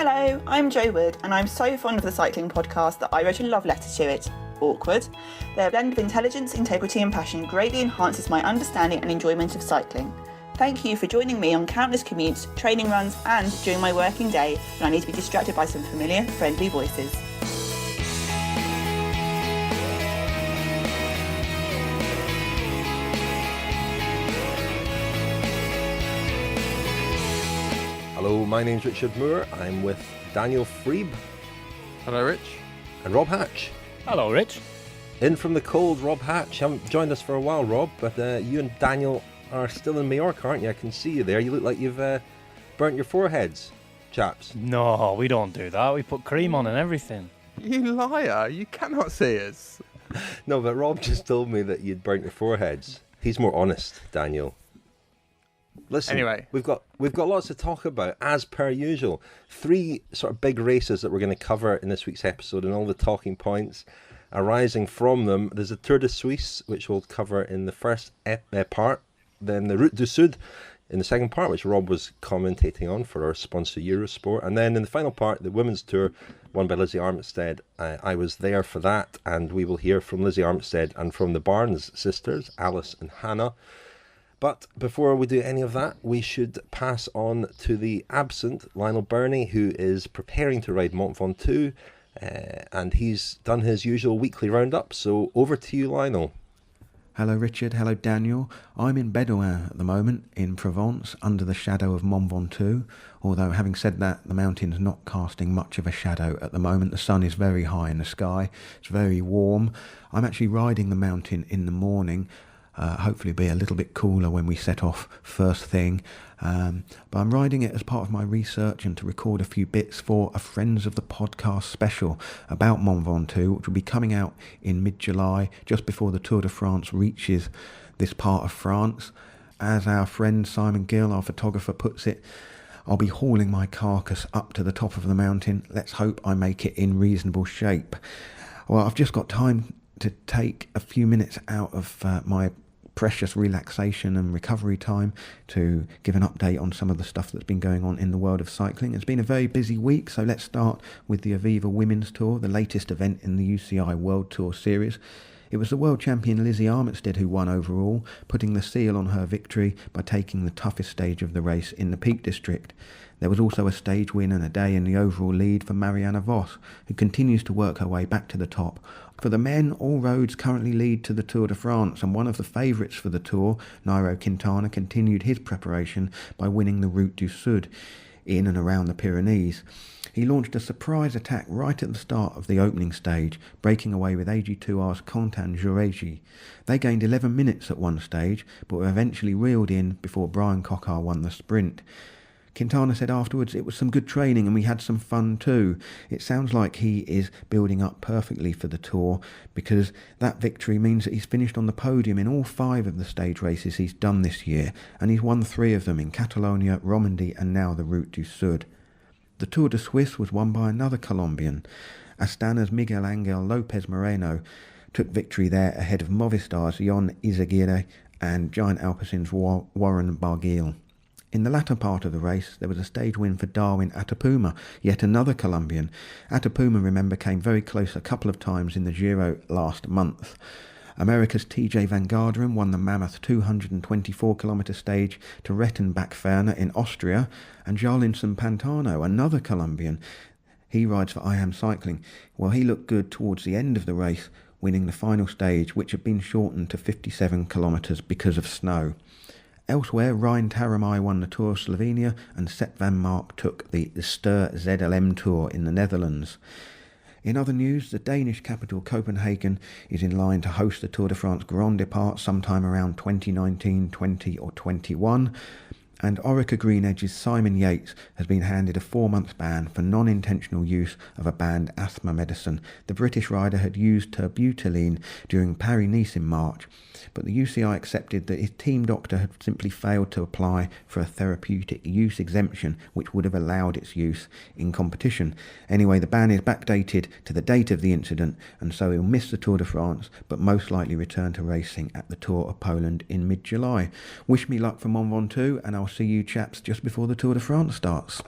Hello, I'm Jo Wood, and I'm so fond of the cycling podcast that I wrote a love letter to it. Awkward. Their blend of intelligence, integrity and passion greatly enhances my understanding and enjoyment of cycling. Thank you for joining me on countless commutes, training runs and during my working day when I need to be distracted by some familiar, friendly voices. Hello, my name's Richard Moore. I'm with Daniel Friebe. Hello, Rich. And Rob Hatch. Hello, Rich. In from the cold, Rob Hatch. You haven't joined us for a while, Rob, but you and Daniel are still in Mallorca, aren't you? I can see you there. You look like you've burnt your foreheads, chaps. No, we don't do that. We put cream on and everything. You liar. You cannot see us. No, but Rob just told me that you'd burnt your foreheads. He's more honest, Daniel. Listen, anyway, we've got lots to talk about, as per usual. 3 sort of big races that we're going to cover in this week's episode, and all the talking points arising from them. There's a Tour de Suisse, which we'll cover in the first part, then the Route du Sud in the second part, which Rob was commentating on for our sponsor Eurosport, and then in the final part, the Women's Tour, won by Lizzie Armitstead. I was there for that, and we will hear from Lizzie Armitstead and from the Barnes sisters, Alice and Hannah. But before we do any of that, we should pass on to the absent Lionel Birnie, who is preparing to ride Mont Ventoux, and he's done his usual weekly roundup. So over to you, Lionel. Hello, Richard. Hello, Daniel. I'm in Bedouin at the moment, in Provence, under the shadow of Mont Ventoux. Although, having said that, the mountain's not casting much of a shadow at the moment. The sun is very high in the sky. It's very warm. I'm actually riding the mountain in the morning. Hopefully be a little bit cooler when we set off first thing. But I'm riding it as part of my research and to record a few bits for a Friends of the Podcast special about Mont Ventoux, which will be coming out in mid-July, just before the Tour de France reaches this part of France. As our friend Simon Gill, our photographer, puts it, I'll be hauling my carcass up to the top of the mountain. Let's hope I make it in reasonable shape. Well, I've just got time to take a few minutes out of my precious relaxation and recovery time to give an update on some of the stuff that's been going on in the world of cycling. It's been a very busy week, so let's start with the Aviva Women's Tour, the latest event in the UCI World Tour Series. It was the world champion Lizzie Armitstead who won overall, putting the seal on her victory by taking the toughest stage of the race in the Peak District. There was also a stage win and a day in the overall lead for Marianne Vos, who continues to work her way back to the top. For the men, all roads currently lead to the Tour de France, and one of the favourites for the Tour, Nairo Quintana, continued his preparation by winning the Route du Sud in and around the Pyrenees. He launched a surprise attack right at the start of the opening stage, breaking away with AG2R's Quentin Jureji. They gained 11 minutes at one stage, but were eventually reeled in before Brian Coquard won the sprint. Quintana said afterwards, "It was some good training and we had some fun too." It sounds like he is building up perfectly for the Tour, because that victory means that he's finished on the podium in all 5 of the stage races he's done this year, and he's won 3 of them in Catalonia, Romandy and now the Route du Sud. The Tour de Suisse was won by another Colombian. Astana's Miguel Ángel López Moreno took victory there ahead of Movistar's Jon Izagirre and Giant Alpecin's Warren Barguil. In the latter part of the race, there was a stage win for Darwin Atapuma, yet another Colombian. Atapuma, remember, came very close a couple of times in the Giro last month. America's Tejay van Garderen won the mammoth 224km stage to Rettenbach-Ferne in Austria, and Jarlinson Pantano, another Colombian, he rides for I Am Cycling. Well, he looked good towards the end of the race, winning the final stage, which had been shortened to 57km because of snow. Elsewhere, Ryan Taramai won the Tour of Slovenia and Sepp van Mark took the Ster ZLM Tour in the Netherlands. In other news, the Danish capital Copenhagen is in line to host the Tour de France Grand Depart sometime around 2019, 20 or 21. And Orica Green Edge's Simon Yates has been handed a 4-month ban for non-intentional use of a banned asthma medicine. The British rider had used terbutaline during Paris-Nice in March, but the UCI accepted that his team doctor had simply failed to apply for a therapeutic use exemption which would have allowed its use in competition. Anyway, the ban is backdated to the date of the incident, and so he'll miss the Tour de France, but most likely return to racing at the Tour of Poland in mid-July. Wish me luck for Mont Ventoux, and I'll see you chaps just before the Tour de France starts.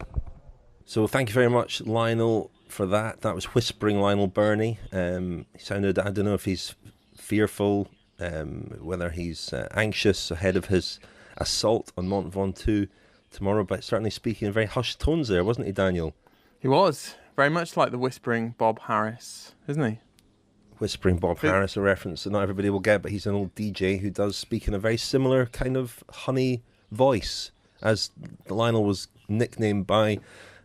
So thank you very much, Lionel, for that. That was Whispering Lionel Burney. He sounded, I don't know if he's fearful, whether he's anxious ahead of his assault on Mont Ventoux tomorrow, but certainly speaking in very hushed tones there, wasn't he, Daniel? He was. Very much like the Whispering Bob Harris, isn't he? Whispering Bob Harris, a reference that not everybody will get, but he's an old DJ who does speak in a very similar kind of honey voice, as Lionel was nicknamed by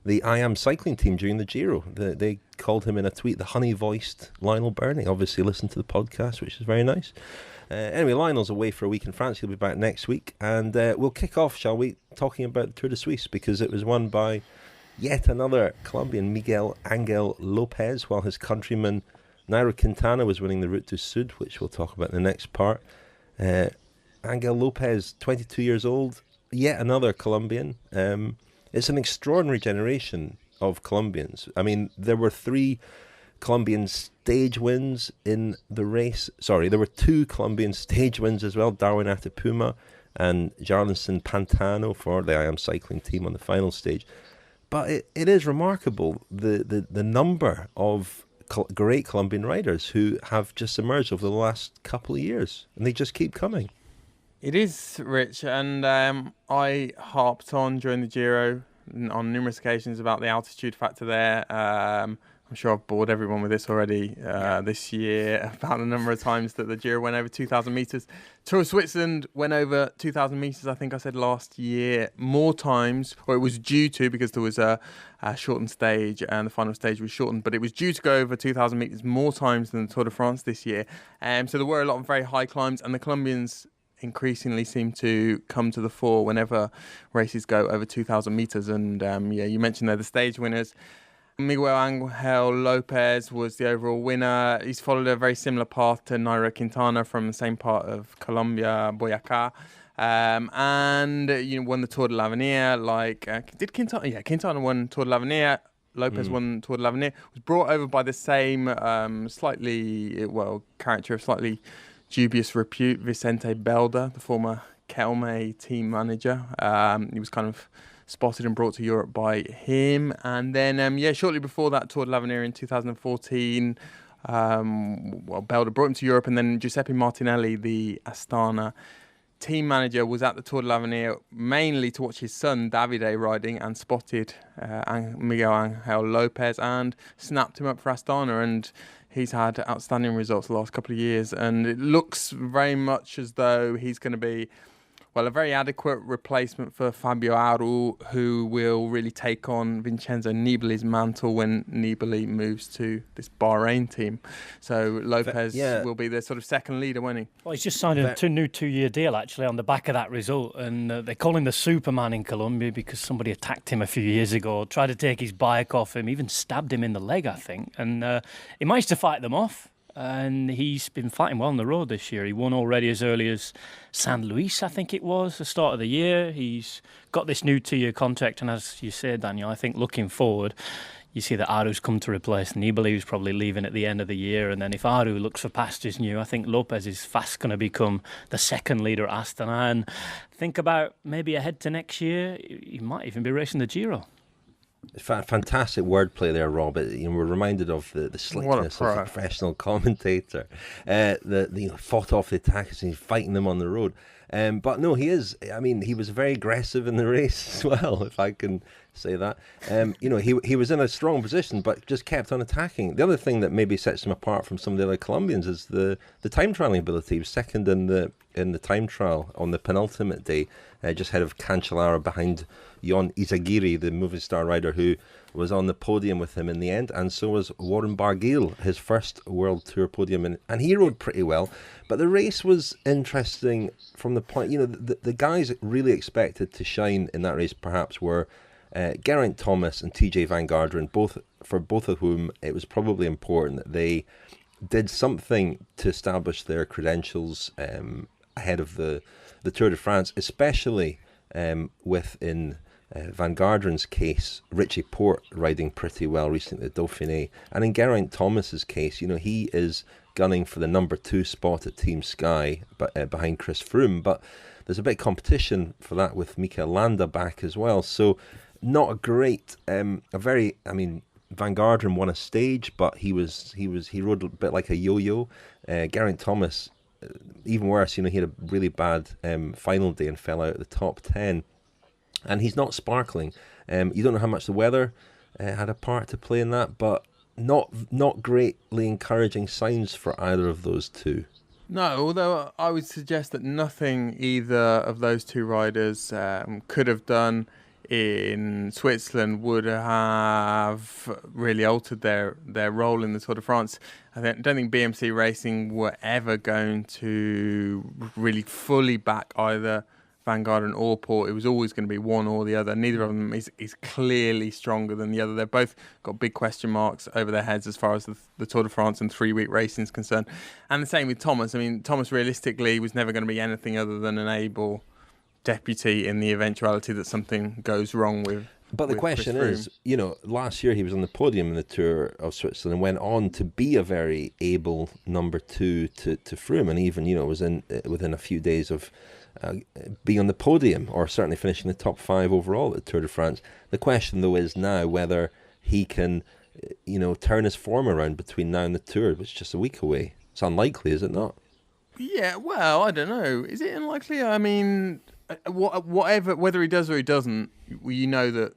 the I Am Cycling team during the Giro. They called him in a tweet the honey-voiced Lionel Burney. Obviously listened to the podcast, which is very nice. Anyway, Lionel's away for a week in France. He'll be back next week. And we'll kick off, shall we, talking about the Tour de Suisse, because it was won by yet another Colombian, Miguel Ángel López, while his countryman Nairo Quintana was winning the Route du Sud, which we'll talk about in the next part. Ángel López, 22 years old, yet another Colombian. It's an extraordinary generation of Colombians. I mean, there were 3 Colombian stage wins in the race. Sorry, there were 2 Colombian stage wins as well. Darwin Atapuma and Jarlinson Pantano for the I Am Cycling team on the final stage. But it is remarkable, the number of great Colombian riders who have just emerged over the last couple of years, and they just keep coming. It is, Rich, and I harped on during the Giro on numerous occasions about the altitude factor there. I'm sure I've bored everyone with this already this year, about the number of times that the Giro went over 2,000 metres. Tour of Switzerland went over 2,000 metres, I think I said last year, more times, or it was due to, because there was a shortened stage and the final stage was shortened, but it was due to go over 2,000 metres more times than the Tour de France this year. So there were a lot of very high climbs, and the Colombians increasingly seem to come to the fore whenever races go over 2,000 metres. And you mentioned there the stage winners. Miguel Ángel López was the overall winner. He's followed a very similar path to Nairo Quintana from the same part of Colombia, Boyacá. And won the Tour de l'Avenir. Did Quintana? Yeah, Quintana won Tour de l'Avenir. Lopez won Tour de l'Avenir. Was brought over by the same character of slightly dubious repute, Vicente Belda, the former Kelme team manager. He was kind of spotted and brought to Europe by him. And then, shortly before that Tour de l'Avenir in 2014, Belda brought him to Europe, and then Giuseppe Martinelli, the Astana team manager, was at the Tour de l'Avenir mainly to watch his son Davide riding, and spotted Miguel Ángel López and snapped him up for Astana, and he's had outstanding results the last couple of years, and it looks very much as though he's going to be a very adequate replacement for Fabio Aru, who will really take on Vincenzo Nibali's mantle when Nibali moves to this Bahrain team. So Lopez will be the sort of second leader, won't he? Well, he's just signed a new 2-year deal, actually, on the back of that result. And they call him the Superman in Colombia because somebody attacked him a few years ago, tried to take his bike off him, even stabbed him in the leg, I think. And he managed to fight them off. And he's been fighting well on the road this year. He won already as early as San Luis, I think it was, the start of the year. He's got this new 2-year contract, and as you said, Daniel, I think looking forward, you see that Aru's come to replace Nibali, who's probably leaving at the end of the year. And then if Aru looks for pastures new, I think Lopez is fast going to become the second leader at Astana. And think about maybe ahead to next year, he might even be racing the Giro. Fantastic wordplay there, Rob. We're reminded of the slickness of a professional commentator. Fought off the attackers and he's fighting them on the road. But no, he is. I mean, he was very aggressive in the race as well, if I can say that. He was in a strong position, but just kept on attacking. The other thing that maybe sets him apart from some of the other Colombians is the time trialing ability. He was second in the time trial on the penultimate day, just ahead of Cancellara, behind Jon Izagirre, the Movistar rider who was on the podium with him in the end, and so was Warren Barguil, his first World Tour podium, and he rode pretty well. But the race was interesting from the point, the guys really expected to shine in that race perhaps were Geraint Thomas and Tejay Van Garderen, both of whom it was probably important that they did something to establish their credentials ahead of the Tour de France, especially within Van Garderen's case, Richie Porte riding pretty well recently at Dauphiné, and in Geraint Thomas's case, he is gunning for the number 2 spot at Team Sky, but behind Chris Froome. But there's a bit of competition for that with Mikel Landa back as well. So not a great, Van Garderen won a stage, but he rode a bit like a yo-yo. Geraint Thomas, even worse, he had a really bad final day and fell out of the top 10. And he's not sparkling. You don't know how much the weather had a part to play in that, but not greatly encouraging signs for either of those two. No, although I would suggest that nothing either of those two riders could have done in Switzerland would have really altered their role in the Tour de France. I don't think BMC Racing were ever going to really fully back either Van Garderen or Port. It was always going to be one or the other. Neither of them is clearly stronger than the other. They've both got big question marks over their heads as far as the Tour de France and 3-week racing is concerned. And the same with Thomas. I mean, Thomas realistically was never going to be anything other than an able deputy in the eventuality that something goes wrong with. But the question is, last year he was on the podium in the Tour of Switzerland and went on to be a very able number 2 to Froome, and even was within a few days of being on the podium, or certainly finishing the top 5 overall at the Tour de France. The question though is now whether he can turn his form around between now and the Tour, which is just a week away. It's unlikely, is it not? Yeah, well, I don't know. Is it unlikely? I mean, whether he does or he doesn't, that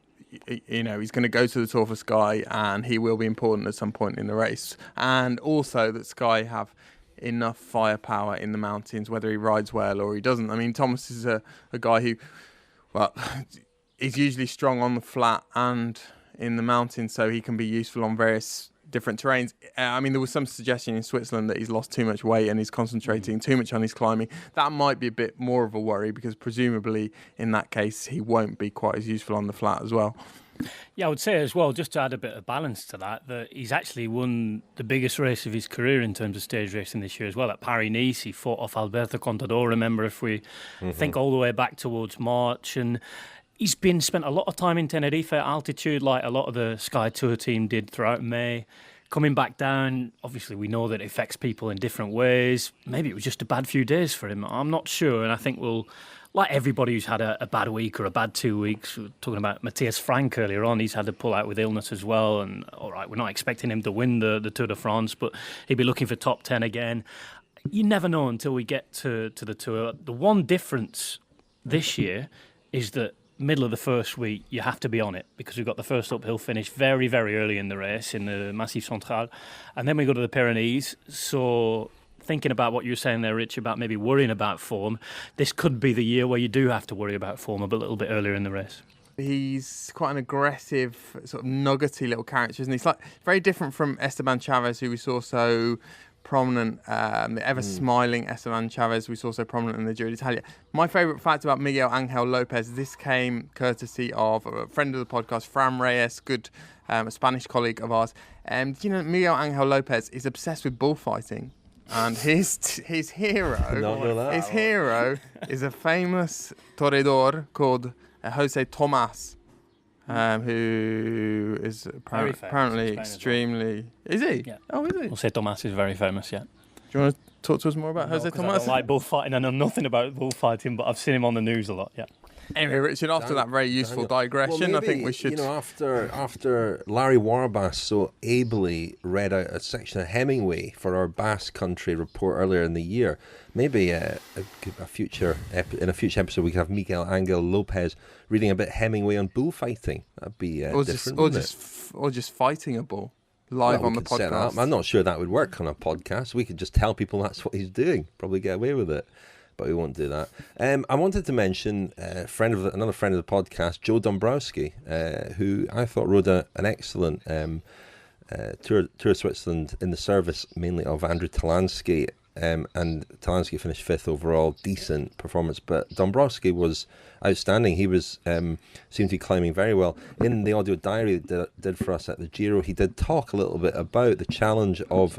he's going to go to the Tour for Sky and he will be important at some point in the race, and also that Sky have enough firepower in the mountains, whether he rides well or he doesn't. I mean, Thomas is a guy who, is usually strong on the flat and in the mountains, so he can be useful on various different terrains. There was some suggestion in Switzerland that he's lost too much weight and he's concentrating too much on his climbing. That might be a bit more of a worry, because presumably in that case he won't be quite as useful on the flat as well. Yeah, I would say as well, just to add a bit of balance to that he's actually won the biggest race of his career in terms of stage racing this year as well. At Paris-Nice, he fought off Alberto Contador, remember, if we think all the way back towards March. And he's spent a lot of time in Tenerife altitude, like a lot of the Sky Tour team did throughout May. Coming back down, obviously we know that it affects people in different ways. Maybe it was just a bad few days for him. I'm not sure, and I think like everybody who's had a bad week or a bad 2 weeks, we were talking about Matthias Frank earlier on, he's had to pull out with illness as well. And all right, we're not expecting him to win the Tour de France, but he'd be looking for top 10 again. You never know until we get to the Tour. The one difference this year is that middle of the first week, you have to be on it, because we've got the first uphill finish very, very early in the race in the Massif Central. And then we go to the Pyrenees. So thinking about what you were saying there, Rich, about maybe worrying about form, this could be the year where you do have to worry about form a little bit earlier in the race. He's quite an aggressive, sort of nuggety little character, isn't he? He's like very different from Esteban Chaves, who we saw so prominent, the ever-smiling Esteban Chaves we saw so prominent in the Giro d'Italia. My favourite fact about Miguel Ángel López, this came courtesy of a friend of the podcast, Fran Reyes, a Spanish colleague of ours. Miguel Ángel López is obsessed with bullfighting, and his hero is a famous toreador called Jose Tomas. Who is apparently extremely... Is he? Yeah. Oh, is he? Jose Tomas is very famous, yeah. Do you want to talk to us more about Jose Tomas? I don't like bullfighting. I know nothing about bullfighting, but I've seen him on the news a lot, yeah. Anyway, Richard, after that very useful digression, I think we should... After Larry Warbass so ably read out a section of Hemingway for our Basque Country report earlier in the year, maybe in a future episode we could have Miguel Ángel López reading a bit Hemingway on bullfighting. That'd be different, or just fighting a bull live on the podcast. I'm not sure that would work on a podcast. We could just tell people that's what he's doing, probably get away with it. But we won't do that. I wanted to mention another friend of the podcast, Joe Dombrowski, who I thought rode an excellent Tour of Switzerland in the service mainly of Andrew Talansky, and Talansky finished 5th overall, decent performance. But Dombrowski was outstanding. He was seemed to be climbing very well. In the audio diary that did for us at the Giro, he did talk a little bit about the challenge of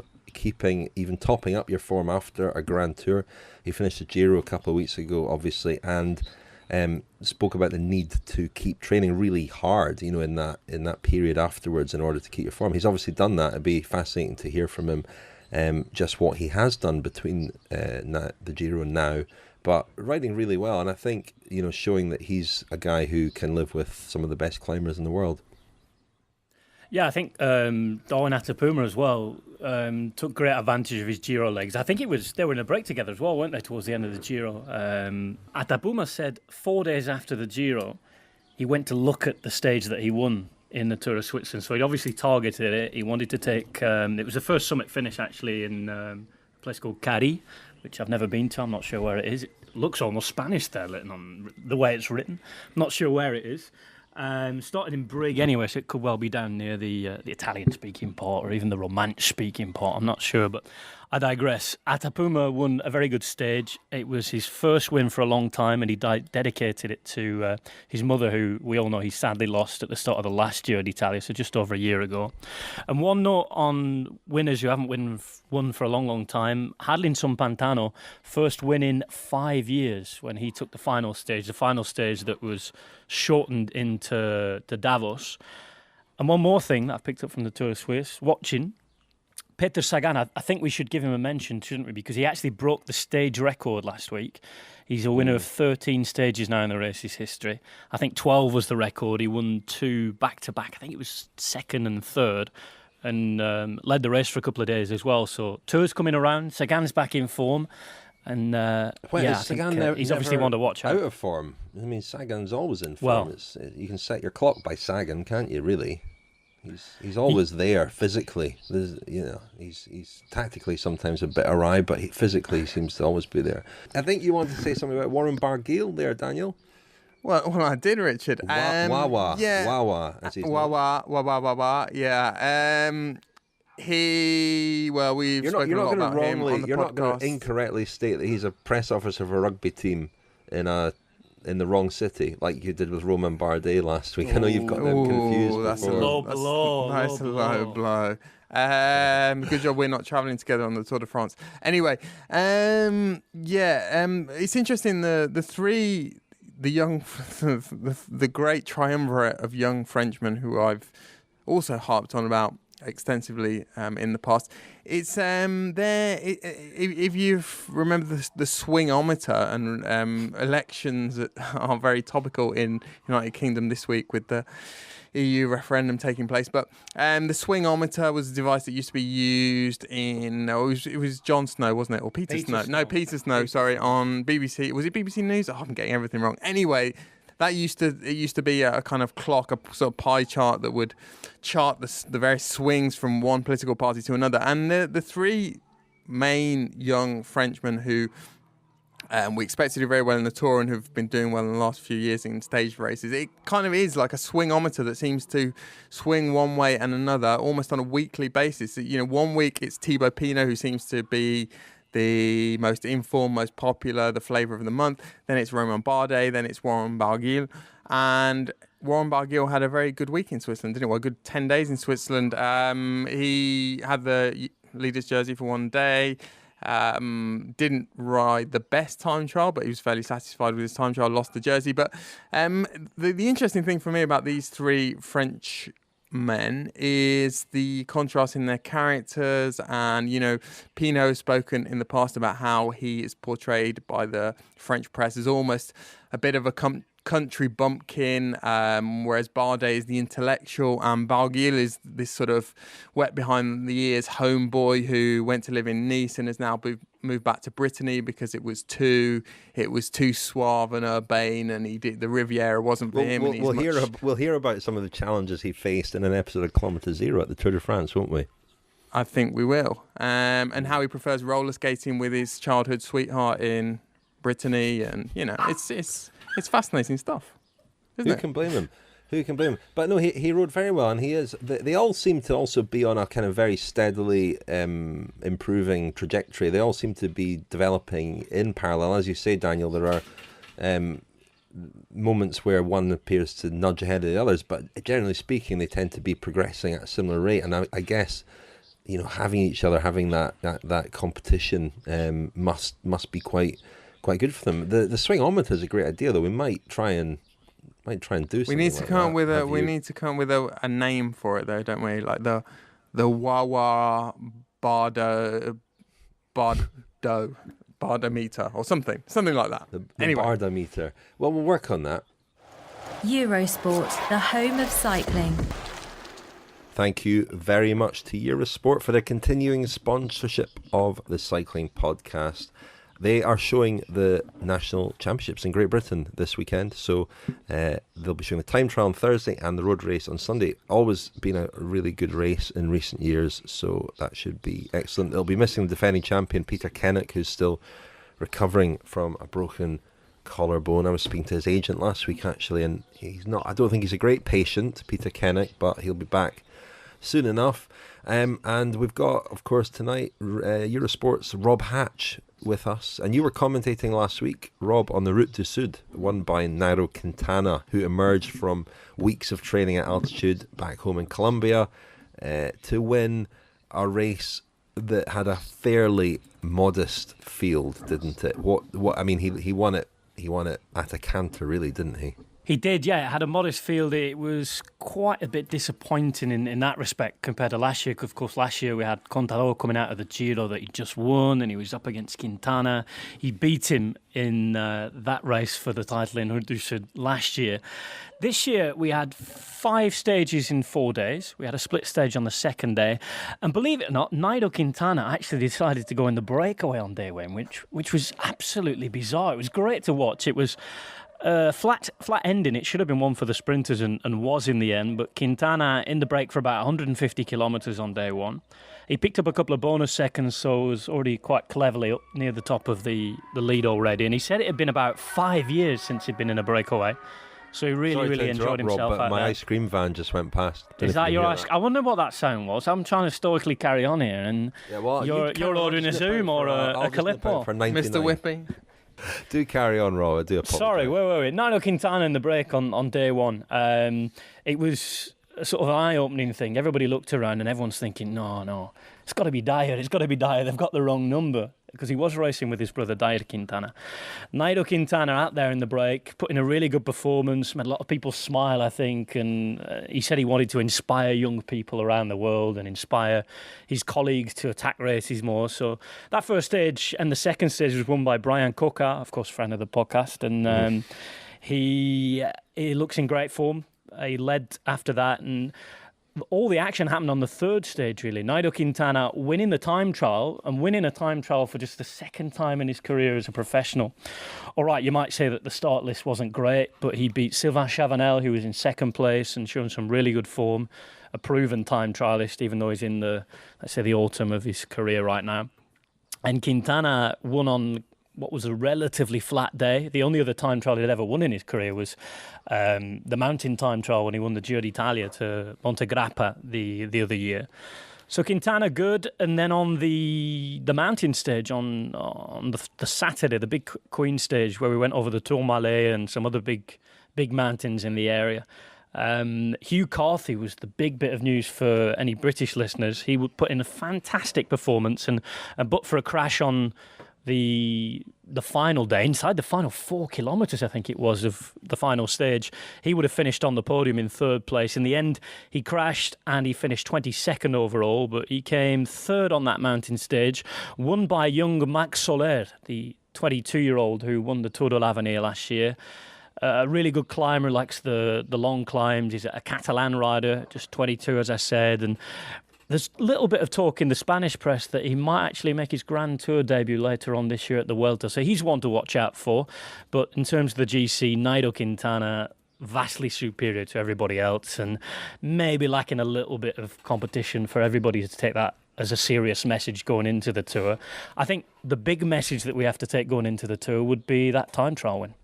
even topping up your form after a Grand Tour. He finished the Giro a couple of weeks ago, obviously, and spoke about the need to keep training really hard, in that period afterwards in order to keep your form. He's obviously done that. It'd be fascinating to hear from him just what he has done between the Giro and now. but riding really well. And I think, showing that he's a guy who can live with some of the best climbers in the world. Yeah, I think Darwin Atapuma as well took great advantage of his Giro legs. I think they were in a break together as well, weren't they, towards the end of the Giro? Atapuma said 4 days after the Giro, he went to look at the stage that he won in the Tour of Switzerland. So he obviously targeted it. He wanted to take... it was the first summit finish, actually, in a place called Cari, which I've never been to. I'm not sure where it is. It looks almost Spanish there, on the way it's written. I'm not sure where it is. Started in Brig anyway, so it could well be down near the Italian-speaking part or even the Romansh-speaking part. I'm not sure, but I digress. Atapuma won a very good stage. It was his first win for a long time, and he dedicated it to his mother, who we all know he sadly lost at the start of the last Giro d'Italia, so just over a year ago. And one note on winners who haven't won for a long, long time. Hadlinson Pantano, first win in 5 years when he took the final stage that was shortened into Davos. And one more thing that I've picked up from the Tour de Suisse, watching, Peter Sagan, I think we should give him a mention, shouldn't we? Because he actually broke the stage record last week. He's a winner of 13 stages now in the race's history. I think 12 was the record. He won 2 back-to-back. I think it was second and third, and led the race for a couple of days as well. So Tour's coming around. Sagan's back in form. And he's obviously one to watch out of form. I mean, Sagan's always in form. Well, you can set your clock by Sagan, can't you? Really, he's always there physically. He's tactically sometimes a bit awry, but physically he seems to always be there. I think you wanted to say something about Warren Barguil there, Daniel. Well, I did, Richard. Wawa, as he's known. Wawa. Yeah. We've spoken a lot about him on the podcast. You're not going to incorrectly state that he's a press officer for a rugby team in the wrong city, like you did with Romain Bardet last week. I know you've got them confused. That's a low blow. Good job we're not travelling together on the Tour de France. Anyway, it's interesting. The great triumvirate of young Frenchmen who I've also harped on about extensively in the past. It's if you remember the swingometer and elections that are very topical in United Kingdom this week with the EU referendum taking place, but the swingometer was a device that used to be used in it was Jon Snow, wasn't it, or Peter Snow? No, Peter Snow. Sorry, on BBC. Was it BBC News? Oh, I'm getting everything wrong. Anyway. It used to be a kind of clock, a sort of pie chart that would chart the various swings from one political party to another. And the 3 main young Frenchmen who we expect to do very well in the Tour and who've been doing well in the last few years in stage races, it kind of is like a swingometer that seems to swing one way and another almost on a weekly basis. 1 week it's Thibaut Pinot who seems to be the most informed, most popular, the flavour of the month. Then it's Romain Bardet, then it's Warren Barguil. And Warren Barguil had a very good week in Switzerland, didn't he? Well, a good 10 days in Switzerland. He had the leader's jersey for 1 day. Didn't ride the best time trial, but he was fairly satisfied with his time trial, lost the jersey. But the interesting thing for me about these 3 French men is the contrast in their characters. And Pinot has spoken in the past about how he is portrayed by the French press as almost a bit of a country bumpkin, whereas Bardet is the intellectual, and Barguil is this sort of wet behind the ears homeboy who went to live in Nice and has now moved back to Brittany because it was too suave and urbane, and the Riviera wasn't for him. We'll hear about some of the challenges he faced in an episode of Kilometre Zero at the Tour de France, won't we? I think we will. And how he prefers roller skating with his childhood sweetheart in Brittany, and it's fascinating stuff. Who can blame him? But no, he rode very well, and he is. They all seem to also be on a kind of very steadily improving trajectory. They all seem to be developing in parallel. As you say, Daniel, there are moments where one appears to nudge ahead of the others, but generally speaking, they tend to be progressing at a similar rate. And I guess, having each other, having that competition must be quite good for them. The swingometer is a great idea, though. We might try and do something. We need to come with a name for it, though, don't we? Like the Wawa Bardo. Bardometer or something like that. The Anyway. Bardometer. Well, we'll work on that. Eurosport, the home of cycling. Thank you very much to Eurosport for their continuing sponsorship of the Cycling Podcast. They are showing the national championships in Great Britain this weekend, so they'll be showing the time trial on Thursday and the road race on Sunday. Always been a really good race in recent years, so that should be excellent. They'll be missing the defending champion Peter Kennaugh, who's still recovering from a broken collarbone. I was speaking to his agent last week actually, and I don't think he's a great patient, Peter Kennaugh, but he'll be back soon enough. And we've got, of course, tonight Eurosport's Rob Hatch with us, and you were commentating last week, Rob, on the Route du Sud, won by Nairo Quintana, who emerged from weeks of training at altitude back home in Colombia to win a race that had a fairly modest field, didn't it? What I mean, he won it at a canter, really, didn't he? He did, yeah. It had a modest field. It was quite a bit disappointing in that respect compared to last year. Of course, last year we had Contador coming out of the Giro that he just won, and he was up against Quintana. He beat him in that race for the title in Route du Sud last year. This year we had 5 stages in 4 days. We had a split stage on the second day. And believe it or not, Nairo Quintana actually decided to go in the breakaway on day 1, which was absolutely bizarre. It was great to watch. It was flat ending. It should have been one for the sprinters and was in the end, but Quintana in the break for about 150 kilometres on day 1. He picked up a couple of bonus seconds, so was already quite cleverly up near the top of the lead already, and he said it had been about 5 years since he'd been in a breakaway, so he really enjoyed himself, Rob, but out my there. ice cream van just went past. Is that your ice? I wonder what that sound was. I'm trying to stoically carry on here, and you're ordering a Zoom or a Calippo. For 99. Mr. Whippy. Do carry on, Rob. I do apologise. Sorry, wait. Nairo Quintana in the break on day 1. It was a sort of eye-opening thing. Everybody looked around and everyone's thinking, no, it's got to be Dyer. They've got the wrong number, because he was racing with his brother Dyer Quintana. Nairo Quintana out there in the break, put in a really good performance, made a lot of people smile, I think, and he said he wanted to inspire young people around the world and inspire his colleagues to attack races more. So that first stage and the second stage was won by Brian Coca, of course, friend of the podcast, and he looks in great form. He led after that, and all the action happened on the third stage, really. Nairo Quintana winning the time trial, and winning a time trial for just the second time in his career as a professional. All right, you might say that the start list wasn't great, but he beat Sylvain Chavanel, who was in second place and showing some really good form, a proven time trialist, even though he's in the autumn of his career right now. And Quintana won on what was a relatively flat day. The only other time trial he'd ever won in his career was the mountain time trial when he won the Giro d'Italia to Montegrappa the other year. So Quintana good, and then on the mountain stage on the Saturday, the big Queen stage where we went over the Tourmalet and some other big mountains in the area. Hugh Carthy was the big bit of news for any British listeners. He would put in a fantastic performance, and but for a crash on the final day, inside the final 4 kilometres, I think it was, of the final stage, he would have finished on the podium in third place. In the end, he crashed and he finished 22nd overall, but he came third on that mountain stage, won by young Max Soler, the 22-year-old who won the Tour de l'Avenir last year. A really good climber, likes the long climbs. He's a Catalan rider, just 22, as I said, and there's a little bit of talk in the Spanish press that he might actually make his Grand Tour debut later on this year at the Vuelta, so he's one to watch out for. But in terms of the GC, Nairo Quintana, vastly superior to everybody else, and maybe lacking a little bit of competition for everybody to take that as a serious message going into the Tour. I think the big message that we have to take going into the Tour would be that time trial win.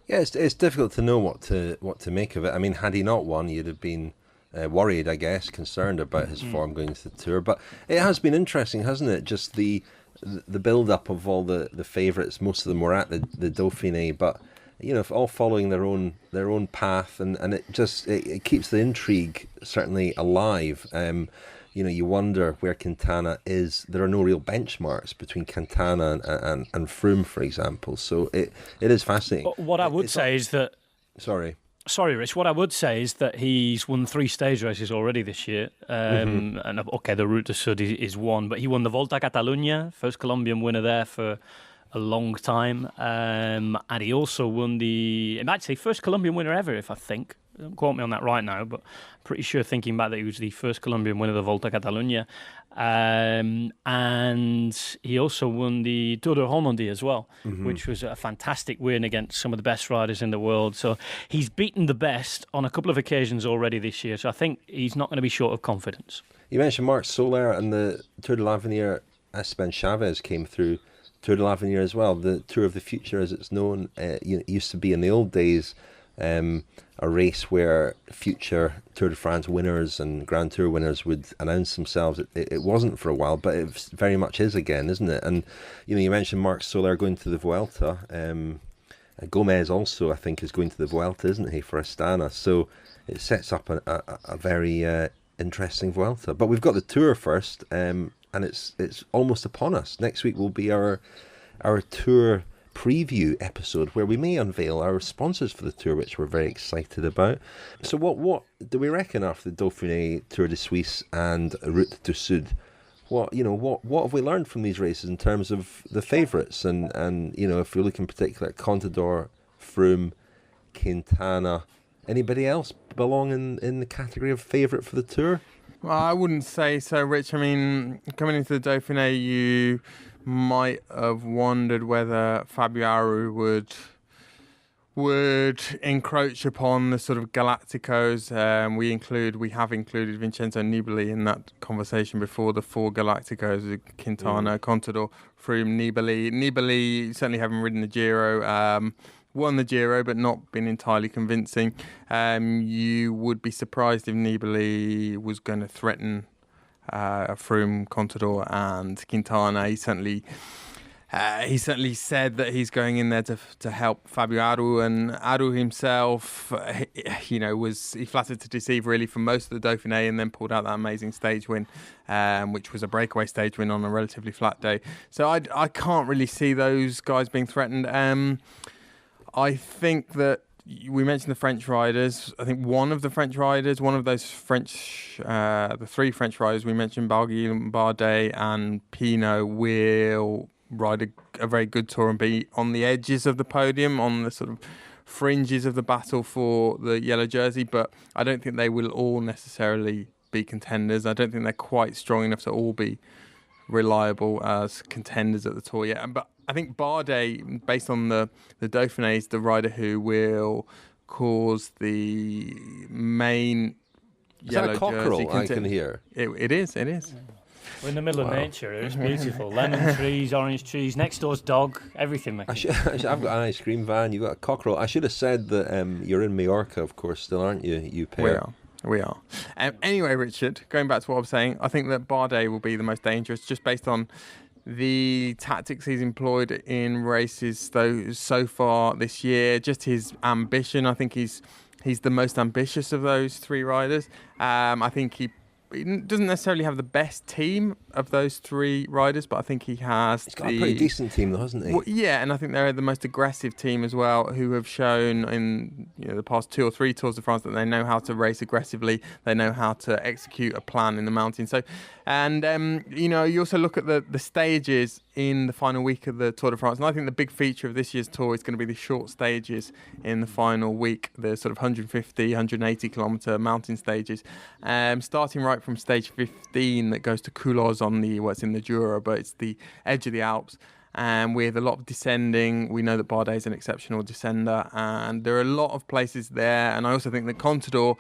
Yeah, it's difficult to know what to make of it. I mean, had he not won, you'd have been worried, I guess, concerned about his form going into the Tour. But it has been interesting, hasn't it? Just the build-up of all the favourites. Most of them were at the Dauphiné, but you know, all following their own path, and it keeps the intrigue certainly alive. You know, you wonder where Quintana is. There are no real benchmarks between Quintana and Froome, for example. So it is fascinating. What I would say is that... Sorry, Rich. What I would say is that he's won 3 stage races already this year. And okay, the Route du Sud is one, but he won the Volta a Catalunya, first Colombian winner there for a long time. And he also won actually first Colombian winner ever, if I think. Don't quote me on that right now, but I'm pretty sure, thinking back, that he was the first Colombian winner of the Volta a Catalunya. And he also won the Tour de Romandie as well, which was a fantastic win against some of the best riders in the world. So he's beaten the best on a couple of occasions already this year. So I think he's not going to be short of confidence. You mentioned Marc Soler and the Tour de l'Avenir. Espen Chavez came through Tour de l'Avenir as well. The Tour of the Future, as it's known, used to be in the old days a race where future Tour de France winners and Grand Tour winners would announce themselves. It wasn't for a while, but it very much is again, isn't it? And you mentioned Marc Soler going to the Vuelta. Gomez also, I think, is going to the Vuelta, isn't he, for Astana? So it sets up a very interesting Vuelta. But we've got the Tour first, and it's almost upon us. Next week will be our Tour preview episode, where we may unveil our sponsors for the Tour, which we're very excited about. So what do we reckon after the Dauphiné, Tour de Suisse and Route du Sud? What have we learned from these races in terms of the favourites, and if we look in particular at Contador, Froome, Quintana, anybody else belong in the category of favourite for the Tour? Well, I wouldn't say so, Rich. I mean, coming into the Dauphiné, you might have wondered whether Fabio Aru would encroach upon the sort of Galacticos. We have included Vincenzo Nibali in that conversation before. The four Galacticos: Quintana, Contador, Froome, Nibali. Nibali certainly having ridden the Giro. Won the Giro, but not been entirely convincing. You would be surprised if Nibali was going to threaten Froome, Contador, and Quintana. He certainly said that he's going in there to help Fabio Aru, and Aru himself, he flattered to deceive really for most of the Dauphiné, and then pulled out that amazing stage win, which was a breakaway stage win on a relatively flat day. So I can't really see those guys being threatened. I think that we mentioned the French riders. I think one of those French, the three French riders we mentioned, Barguil, Bardet and Pinot, will ride a very good tour and be on the edges of the podium, on the sort of fringes of the battle for the yellow jersey, but I don't think they will all necessarily be contenders. I don't think they're quite strong enough to all be reliable as contenders at the Tour yet. But I think Bardet, based on the Dauphiné, is the rider who will cause the main yellow jersey. Is that a cockerel I can hear? It is. We're in the middle of nature. It's beautiful. Lemon trees, orange trees, next door's dog, everything. I've got an ice cream van. You've got a cockerel. I should have said that you're in Mallorca, of course, still, aren't you? You pair. We are. Anyway, Richard, going back to what I was saying, I think that Bardet will be the most dangerous, just based on the tactics he's employed in races so far this year. Just his ambition. I think he's the most ambitious of those three riders. I think he doesn't necessarily have the best team of those three riders, but I think he's got a pretty decent team, though, hasn't he? Well, yeah, and I think they're the most aggressive team as well, who have shown in the past 2 or 3 Tours de France that they know how to race aggressively. They know how to execute a plan in the mountains. So, and you also look at the stages in the final week of the Tour de France, and I think the big feature of this year's Tour is going to be the short stages in the final week, the sort of 150, 180 kilometre mountain stages, starting right from stage 15 that goes to Culoz on what's in the Jura, but it's the edge of the Alps, and with a lot of descending. We know that Bardet is an exceptional descender, and there are a lot of places there. And I also think that Contador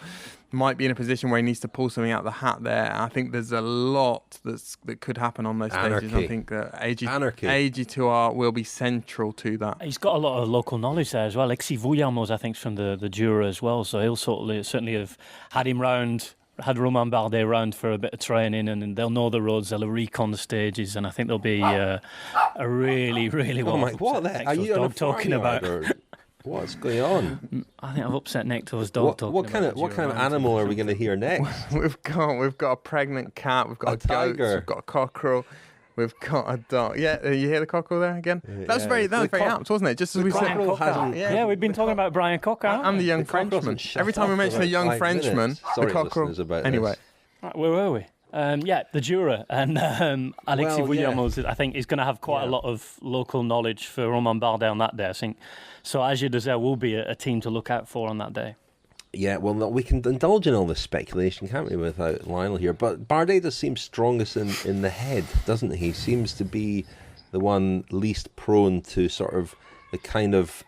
might be in a position where he needs to pull something out of the hat there. I think there's a lot that could happen on those stages. I think that AG2R will be central to that. He's got a lot of local knowledge there as well. Alexis Vouillamos, I think, from the Jura as well, so he'll certainly have had Romain Bardet round for a bit of training, and they'll know the roads, they'll recon the stages, and I think there'll be a really, really what the heck are you dog talking about? What's going on? I think I've upset Nectar's dog talking about. What kind of animal are we going to hear next? We've got a pregnant cat, we've got a goat, we've got a cockerel. We've got a dog. Yeah, you hear the cockerel there again? That was very apt, wasn't it? Just as we said. Yeah, we've been talking about Brian Cocker. And the young Frenchman. Every time we mention a young Frenchman, the cockerel. Anyway. Right, where were we? The Jura, and Alexis Williams, I think, is going to have quite a lot of local knowledge for Romain Bardet on that day, I think. So Agir Desert will be a team to look out for on that day. Yeah, well, we can indulge in all this speculation, can't we, without Lionel here? But Bardet does seem strongest in the head, doesn't he? Seems to be the one least prone to sort of the kind of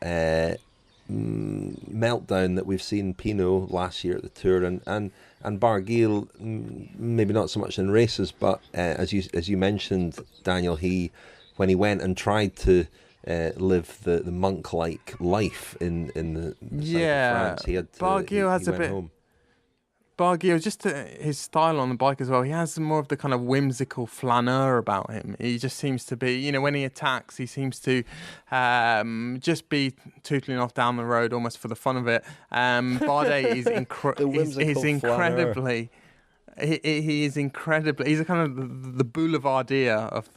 meltdown that we've seen Pinot last year at the Tour, and Barguil, maybe not so much in races, but as you mentioned, Daniel, when he went and tried to live the monk-like life in the south of France, he had to, Barguil has he a went bit. home. Barguil, just his style on the bike as well, he has more of the kind of whimsical flaneur about him. He just seems to be, when he attacks, he seems to just be tootling off down the road almost for the fun of it. Bardet is incredibly... He is incredibly. He's a kind of the boulevardier of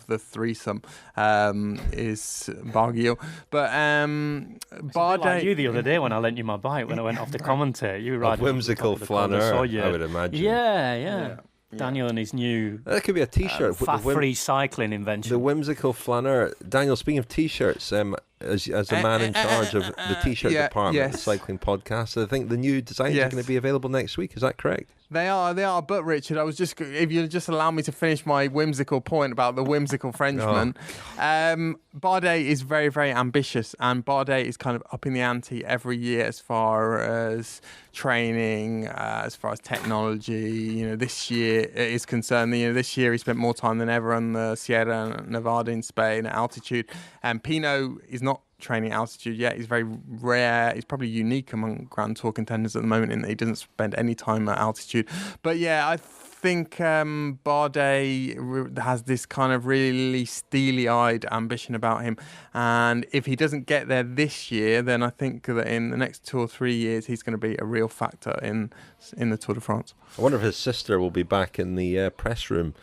the threesome. Is Barguil, but Bardet. Like you the other day when I lent you my bike when I went off to commentate. You were riding whimsical flaneur, I would imagine. Yeah. Daniel and his new that could be a T-shirt. Fat-free cycling invention. The whimsical flaneur. Daniel, speaking of T-shirts, as the man in charge of the T-shirt department of the cycling podcast, I think the new designs are going to be available next week. Is that correct? They are. But Richard, if you just allow me to finish my whimsical point about the whimsical Frenchman, Bardet is very, very ambitious, and Bardet is kind of up in the ante every year as far as training, as far as technology. This year is concerned. This year he spent more time than ever on the Sierra Nevada in Spain at altitude, and Pinot is not training altitude yet. He's very rare. He's probably unique among Grand Tour contenders at the moment in that he doesn't spend any time at altitude. But yeah, I think Bardet has this kind of really steely-eyed ambition about him, and if he doesn't get there this year, then I think that in the next 2 or 3 years he's going to be a real factor in the Tour de France. I wonder if his sister will be back in the press room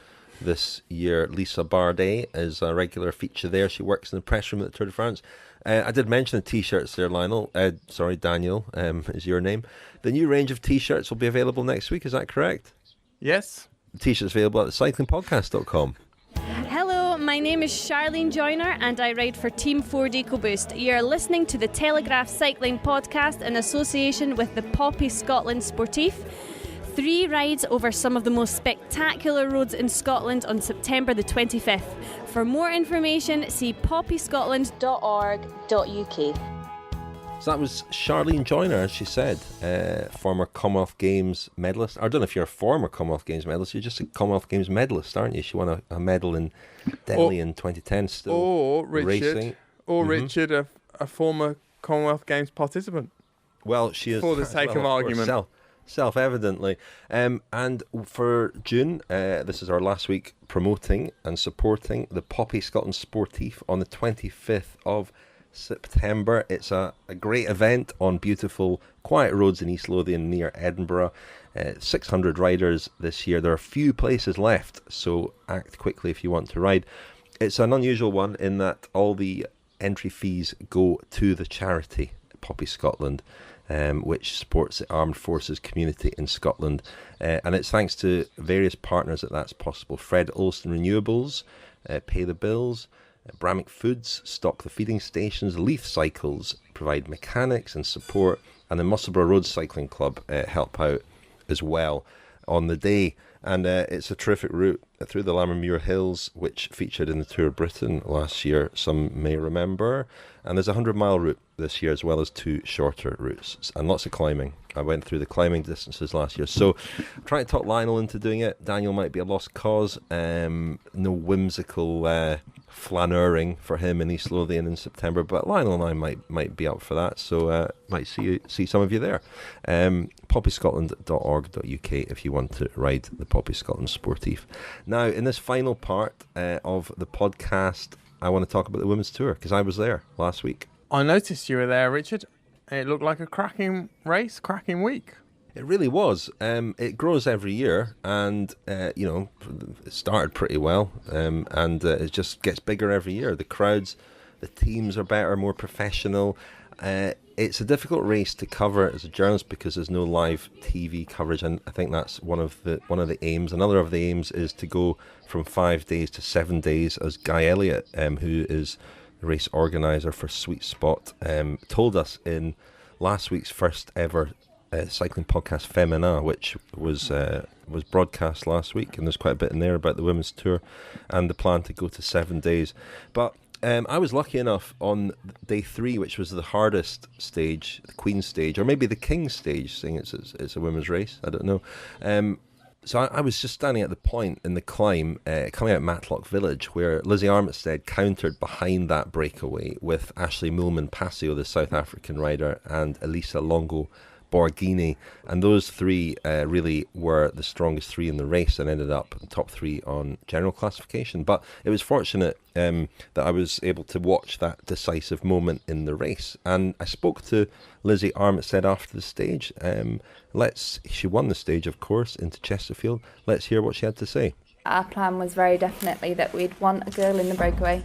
this year. Lisa Bardet is a regular feature there. She works in the press room at the Tour de France. I did mention the T-shirts there, Lionel. Daniel is your name. The new range of T-shirts will be available next week. Is that correct? Yes. The T-shirts available at thecyclingpodcast.com. Hello, my name is Charlene Joyner and I ride for Team Ford EcoBoost. You're listening to the Telegraph Cycling Podcast in association with the Poppy Scotland Sportif. 3 rides over some of the most spectacular roads in Scotland on September the 25th. For more information, see poppyscotland.org.uk. So that was Charlene Joyner, as she said, former Commonwealth Games medalist. I don't know if you're a former Commonwealth Games medalist, you're just a Commonwealth Games medalist, aren't you? She won a medal in Delhi in 2010, still racing. Richard, a former Commonwealth Games participant. Well, she is. For the sake of argument. Self-evidently. And for June, this is our last week promoting and supporting the Poppy Scotland Sportif on the 25th of September. It's a great event on beautiful, quiet roads in East Lothian near Edinburgh. 600 riders this year. There are few places left, so act quickly if you want to ride. It's an unusual one in that all the entry fees go to the charity, Poppy Scotland, which supports the armed forces community in Scotland. And it's thanks to various partners that's possible. Fred Olsen Renewables, Pay the Bills, Bramick Foods, stock the feeding stations, Leaf Cycles provide mechanics and support, and the Musselburgh Road Cycling Club help out as well on the day. And it's a terrific route through the Lammermuir Hills, which featured in the Tour of Britain last year, some may remember. And there's a 100-mile route this year, as well as 2 shorter routes, and lots of climbing. I went through the climbing distances last year. So I'm trying to talk Lionel into doing it. Daniel might be a lost cause. No whimsical flaneuring for him in East Lothian in September, but Lionel and I might be up for that. So might see some of you there. poppyscotland.org.uk if you want to ride the Poppy Scotland Sportif. Now, in this final part of the podcast, I want to talk about the Women's Tour, because I was there last week. I noticed you were there, Richard. It looked like a cracking race, cracking week. It really was. It grows every year, and it started pretty well, and it just gets bigger every year. The crowds, the teams are better, more professional. It's a difficult race to cover as a journalist because there's no live TV coverage, and I think that's one of the aims. Another of the aims is to go from 5 days to 7 days, as Guy Elliott, who is the race organizer for Sweet Spot, told us in last week's first ever cycling podcast Femina, which was broadcast last week, and there's quite a bit in there about the women's tour and the plan to go to 7 days. But I was lucky enough on day 3, which was the hardest stage, the Queen's stage, or maybe the King's stage, seeing it's a women's race, I don't know. So I was just standing at the point in the climb, coming out Matlock Village, where Lizzie Armitstead countered behind that breakaway with Ashley Moolman-Passio, the South African rider, and Elisa Longo Borghini, and those three really were the strongest three in the race and ended up top 3 on general classification. But it was fortunate that I was able to watch that decisive moment in the race, and I spoke to Lizzie Armitstead after the stage. She won the stage, of course, into Chesterfield. Let's hear what she had to say. Our plan was very definitely that we'd want a girl in the breakaway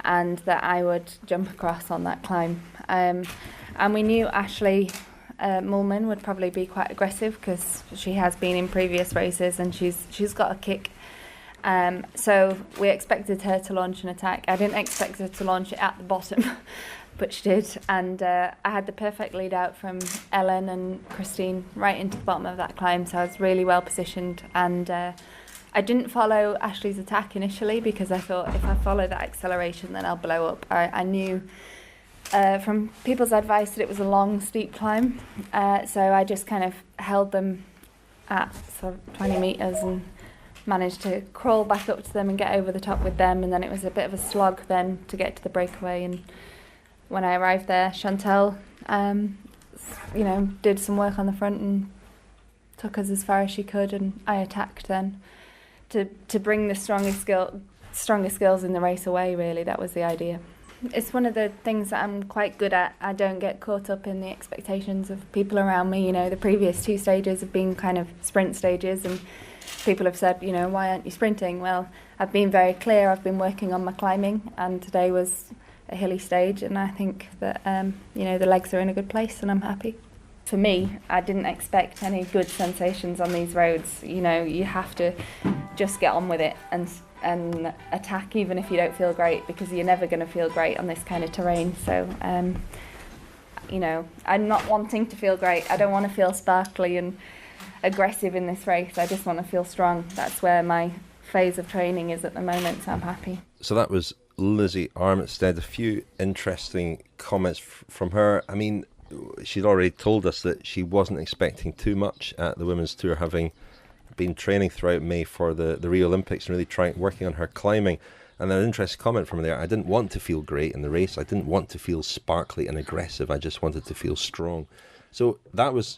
and that I would jump across on that climb, and we knew Ashley Moolman would probably be quite aggressive because she has been in previous races and she's got a kick. So we expected her to launch an attack. I didn't expect her to launch it at the bottom, but she did. And I had the perfect lead out from Ellen and Christine right into the bottom of that climb, so I was really well positioned. And I didn't follow Ashley's attack initially because I thought if I follow that acceleration then I'll blow up. I knew from people's advice that it was a long, steep climb, so I just kind of held them at sort of 20 metres and managed to crawl back up to them and get over the top with them, and then it was a bit of a slog then to get to the breakaway. And when I arrived there, Chantal did some work on the front and took us as far as she could, and I attacked then to bring the strongest skills in the race away. Really, that was the idea. It's one of the things that I'm quite good at. I don't get caught up in the expectations of people around me. The previous 2 stages have been kind of sprint stages, and people have said, why aren't you sprinting? Well, I've been very clear. I've been working on my climbing, and today was a hilly stage, and I think that the legs are in a good place, and I'm happy. For me, I didn't expect any good sensations on these roads. You have to just get on with it and attack even if you don't feel great, because you're never going to feel great on this kind of terrain. So I'm not wanting to feel great. I don't want to feel sparkly and aggressive in this race. I just want to feel strong. That's where my phase of training is at the moment, so I'm happy. So that was Lizzie Armitstead. A few interesting comments from her. I mean, she'd already told us that she wasn't expecting too much at the Women's Tour, having been training throughout May for the Rio Olympics and really working on her climbing. And an interesting comment from there: I didn't want to feel great in the race. I didn't want to feel sparkly and aggressive. I just wanted to feel strong. So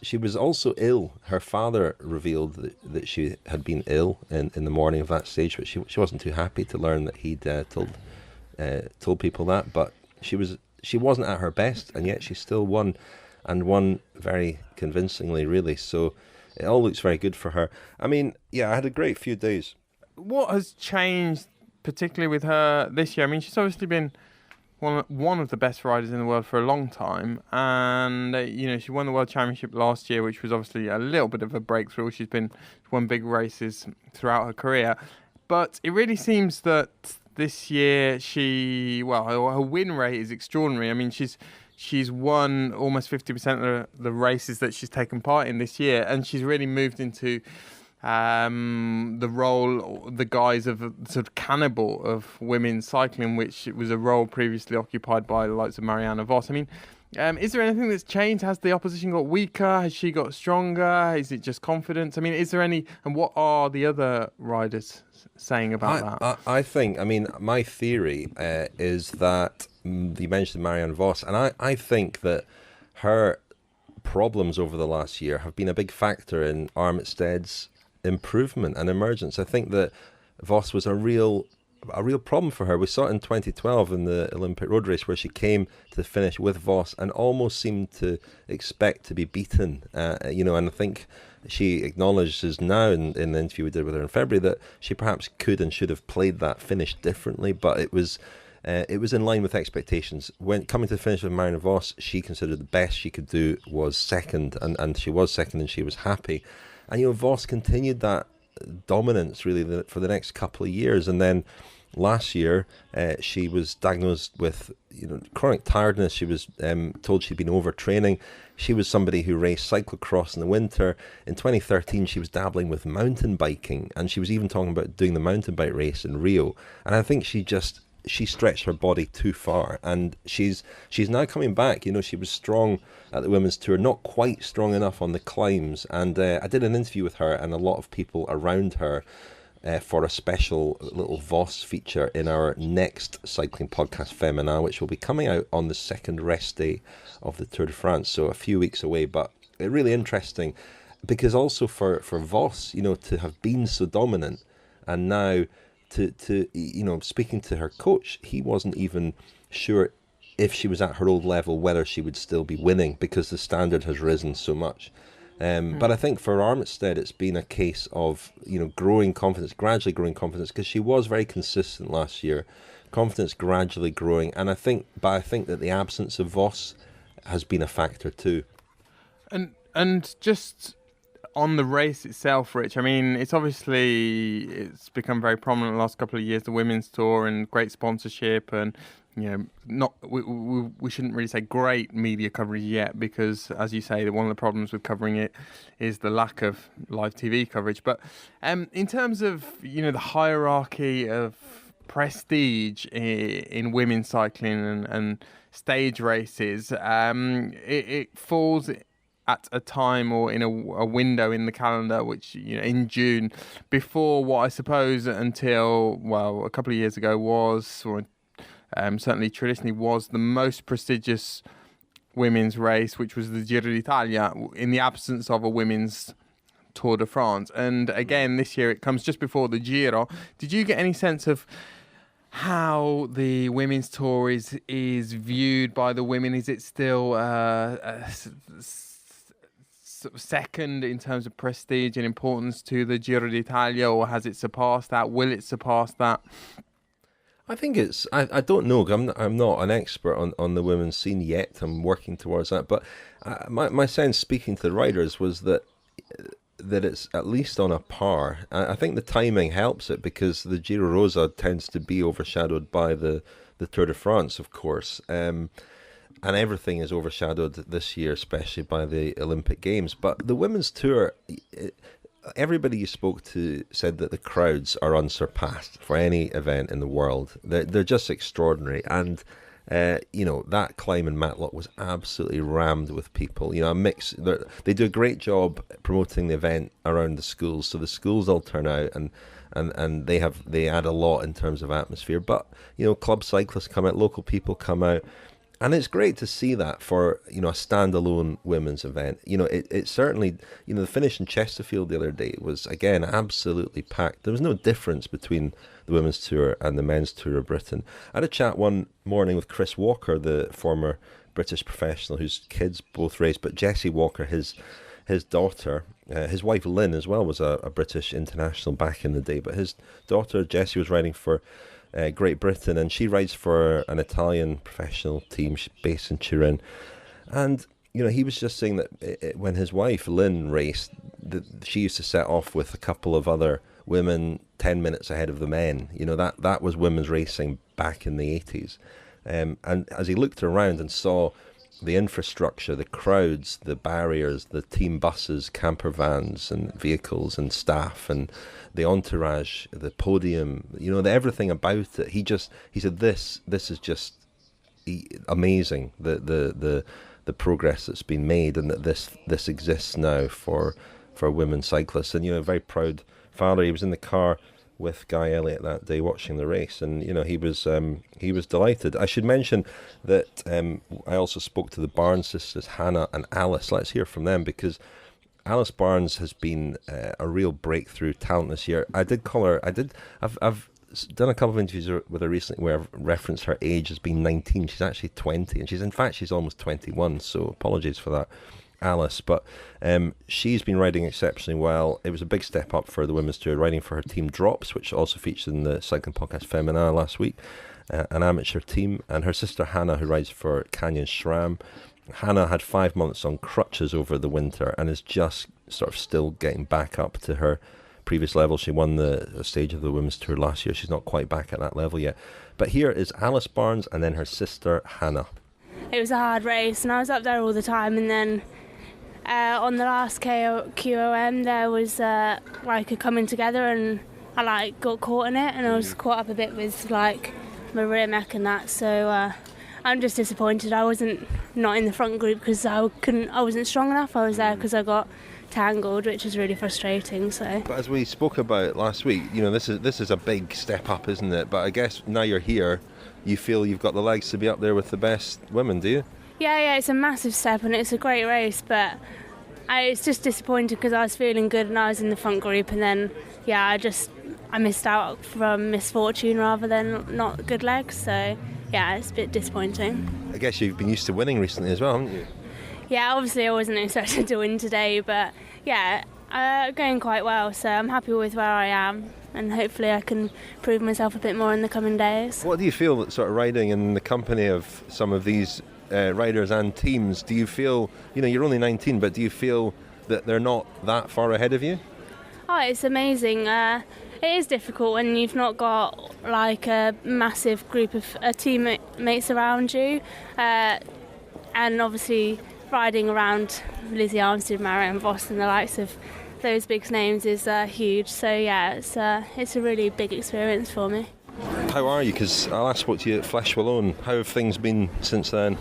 she was also ill. Her father revealed that she had been ill in the morning of that stage, but she wasn't too happy to learn that he'd told people that. But she wasn't at her best, and yet she still won, and won very convincingly, really. So it all looks very good for her. I mean, yeah, I had a great few days. What has changed, particularly with her this year? I mean, she's obviously been one of the best riders in the world for a long time, and she won the World Championship last year, which was obviously a little bit of a breakthrough. She's won big races throughout her career, but it really seems that this year her win rate is extraordinary. I mean, she's won almost 50% of the races that she's taken part in this year, and she's really moved into the role, the guise of a sort of cannibal of women's cycling, which was a role previously occupied by the likes of Marianne Vos. I mean, is there anything that's changed? Has the opposition got weaker? Has she got stronger? Is it just confidence? I mean, is there any, and what are the other riders saying about that? I think, my theory is that you mentioned Marianne Vos, and I think that her problems over the last year have been a big factor in Armitstead's improvement and emergence. I think that Vos was a real problem for her. We saw it in 2012 in the Olympic road race, where she came to the finish with Vos and almost seemed to expect to be beaten. And I think she acknowledges now in the interview we did with her in February that she perhaps could and should have played that finish differently, but it was it was in line with expectations. When coming to the finish with Marianne Vos, she considered the best she could do was second, and she was second, and she was happy. And Vos continued that dominance really for the next couple of years, and then last year she was diagnosed with chronic tiredness. She was told she'd been overtraining. She was somebody who raced cyclocross in the winter. In 2013 she was dabbling with mountain biking, and she was even talking about doing the mountain bike race in Rio. And I think she stretched her body too far, and she's now coming back. She was strong at the women's tour, not quite strong enough on the climbs, and I did an interview with her and a lot of people around her for a special little Vos feature in our next cycling podcast, Femina, which will be coming out on the second rest day of the Tour de France, so a few weeks away. But really interesting, because also for Vos, to have been so dominant, and now to speaking to her coach, he wasn't even sure if she was at her old level whether she would still be winning, because the standard has risen so much. But I think for Armitstead, it's been a case of growing confidence, gradually growing confidence, because she was very consistent last year, confidence gradually growing, and I think that the absence of Vos has been a factor too. And just on the race itself, Rich, I mean, it's become very prominent in the last couple of years, the women's tour, and great sponsorship, and we shouldn't really say great media coverage yet, because as you say, one of the problems with covering it is the lack of live TV coverage. But in terms of the hierarchy of prestige in women's cycling and stage races, it falls at a time or in a window in the calendar, which in June, before what I suppose until a couple of years ago was, or certainly traditionally was, the most prestigious women's race, which was the Giro d'Italia, in the absence of a women's Tour de France. And again, this year it comes just before the Giro. Did you get any sense of how the women's tour is viewed by the women? Is it still sort of second in terms of prestige and importance to the Giro d'Italia, or has it surpassed that? Will it surpass that? I think it's. I don't know. I'm not an expert on the women's scene yet. I'm working towards that. But my sense, speaking to the riders, was that it's at least on a par. I think the timing helps it, because the Giro Rosa tends to be overshadowed by the Tour de France, of course. And everything is overshadowed this year, especially by the Olympic Games. But the women's tour, everybody you spoke to said that the crowds are unsurpassed for any event in the world. They're just extraordinary. And, that climb in Matlock was absolutely rammed with people. A mix. They do a great job promoting the event around the schools. So the schools all turn out, and they add a lot in terms of atmosphere. But, club cyclists come out, local people come out. And it's great to see that for, a standalone women's event. It certainly, the finish in Chesterfield the other day was, again, absolutely packed. There was no difference between the women's tour and the men's tour of Britain. I had a chat one morning with Chris Walker, the former British professional whose kids both raced, but Jessie Walker, his daughter, his wife Lynn as well was a British international back in the day, but his daughter Jessie was riding for Great Britain, and she rides for an Italian professional team based in Turin. And he was just saying that when his wife Lynn raced, she used to set off with a couple of other women 10 minutes ahead of the men. That was women's racing back in the 80s. And as he looked around and saw the infrastructure, the crowds, the barriers, the team buses, camper vans and vehicles and staff, and the entourage, the podium, everything about it, he said this is just amazing, the progress that's been made, and that this exists now for women cyclists. And a very proud father. He was in the car with Guy Elliott that day watching the race, and he was delighted. I should mention that I also spoke to the Barnes sisters, Hannah and Alice. Let's hear from them, because Alice Barnes has been a real breakthrough talent this year. I did call her. I've done a couple of interviews with her recently where I've referenced her age as being 19. She's actually 20, and she's almost 21. So apologies for that, Alice. But she's been riding exceptionally well. It was a big step up for the women's tour, riding for her team Drops, which also featured in the cycling podcast Femina last week. an amateur team, and her sister Hannah, who rides for Canyon SRAM. Hannah had 5 months on crutches over the winter and is just sort of still getting back up to her previous level. She won the stage of the Women's Tour last year. She's not quite back at that level yet. But here is Alice Barnes and then her sister Hannah. It was a hard race and I was up there all the time, and then on the last QOM there was like a coming together, and I got caught in it, and I was caught up a bit with like my rear mech and that, so I'm just disappointed I wasn't not in the front group because I wasn't strong enough. I was there because I got tangled, which is really frustrating. So, but as we spoke about last week, this is a big step up, isn't it? But I guess now you're here, you feel you've got the legs to be up there with the best women, do you? Yeah, it's a massive step and it's a great race, but it's just disappointing because I was feeling good and I was in the front group, and then I missed out from misfortune rather than not good legs. So yeah, it's a bit disappointing. I guess you've been used to winning recently as well, haven't you? Yeah, obviously I wasn't expecting to win today, but yeah, going quite well, so I'm happy with where I am, and hopefully I can prove myself a bit more in the coming days. What do you feel that sort of riding in the company of some of these riders and teams? Do you feel, you're only 19, but do you feel that they're not that far ahead of you? Oh, it's amazing. It is difficult when you've not got like a massive group of teammates around you, and obviously riding around Lizzie Armitstead, and Voss and the likes of those big names is huge. So yeah, it's a really big experience for me. How are you? Because I last spoke to you at Flesh Wallone. How have things been since then?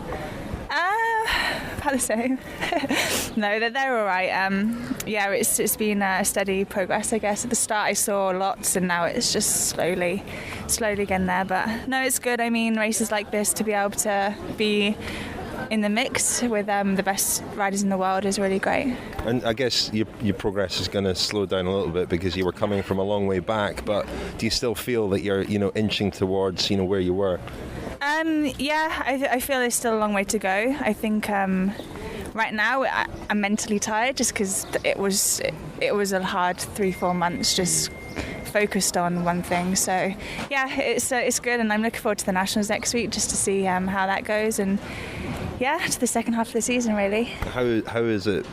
About the same. No, they're all right. Yeah, it's been a steady progress, I guess. At the start I saw lots, and now it's just slowly getting there. But no, it's good. I mean, races like this, to be able to be in the mix with the best riders in the world is really great. And I guess your progress is going to slow down a little bit because you were coming from a long way back, but do you still feel that you're inching towards where you were? Yeah, I feel there's still a long way to go. I think right now I'm mentally tired just because it was a hard 3-4 months just focused on one thing. So yeah, it's good, and I'm looking forward to the Nationals next week just to see how that goes, and yeah, to the second half of the season really. How is it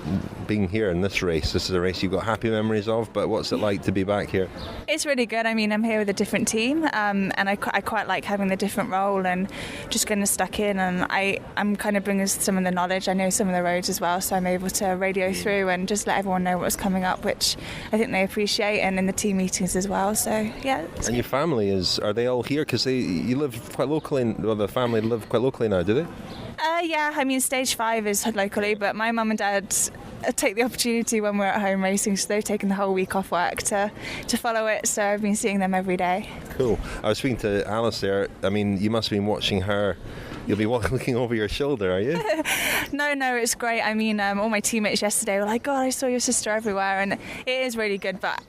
being here in this race? This is a race you've got happy memories of, but what's it like to be back here? It's really good. I mean, I'm here with a different team, and I quite like having the different role and just getting stuck in, and I'm kind of bringing some of the knowledge. I know some of the roads as well, so I'm able to radio through and just let everyone know what's coming up, which I think they appreciate, and in the team meetings as well. So yeah. And your family are they all here? Because you live quite locally, the family live quite locally now, do they? Yeah, I mean, stage 5 is locally, but my mum and dad take the opportunity when we're at home racing, so they've taken the whole week off work to follow it, so I've been seeing them every day. Cool. I was speaking to Alice there. I mean, you must have been watching her. You'll be looking over your shoulder, are you? No, it's great. I mean, all my teammates yesterday were like, God, I saw your sister everywhere, and it is really good, but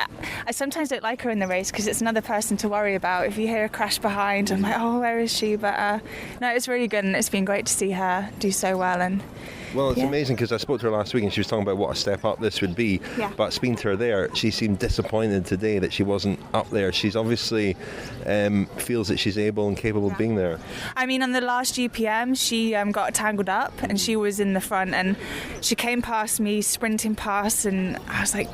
I sometimes don't like her in the race because it's another person to worry about. If you hear a crash behind, I'm like, oh, where is she? But no, it's really good, and it's been great to see her do so well. And well, it's amazing because I spoke to her last week and she was talking about what a step up this would be. Yeah. But speaking to her there, she seemed disappointed today that she wasn't up there. She's obviously feels that she's able and capable of being there. I mean, on the last GPM, she got tangled up and she was in the front, and she came past me, sprinting past, and I was like,